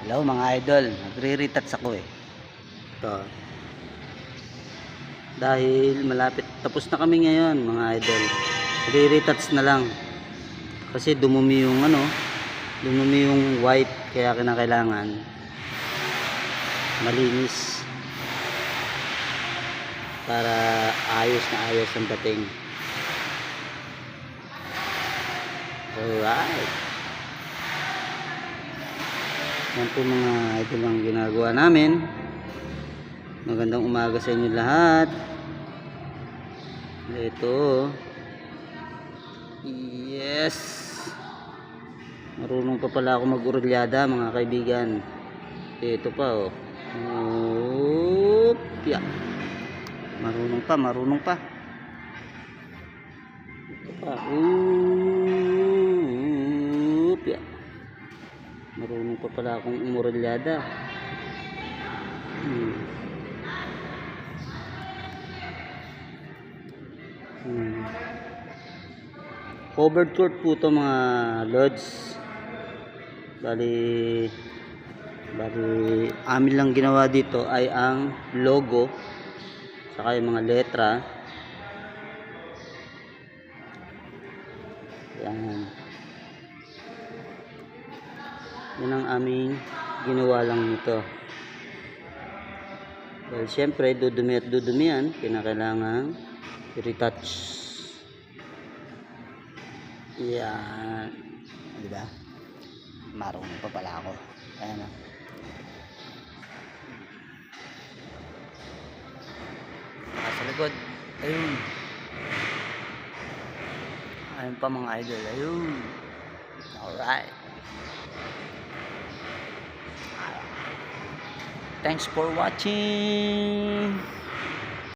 Hello mga idol, nagre-retouch ako Ito. Dahil malapit tapos na kami ngayon mga idol. Nagre-retouch na lang. Kasi dumumi yung dumumi yung white, kaya kinakailangan malinis para ayos na ayos ang dating. Alright. Yan po mga idol ang ginagawa namin. Magandang umaga sa inyo lahat. Ito. Yes. Marunong pa pala ako mag-urulyada mga kaibigan. Ito pa Yeah. Marunong pa. Ito pa. Yeah. Marunong pa pala akong umurulyada. Covered court po to mga lods. Bali amin lang ginawa dito ay ang logo saka yung mga letra. Yan ang aming ginawa lang nito. Dahil syempre dudumi at dudumi yan, kinakailangan i-retouch. Yan, diba? Marunong pa pala ako. Ayan o. Sa likod, ayun. Ayun pa mga idol, ayun. Alright. Thanks for watching.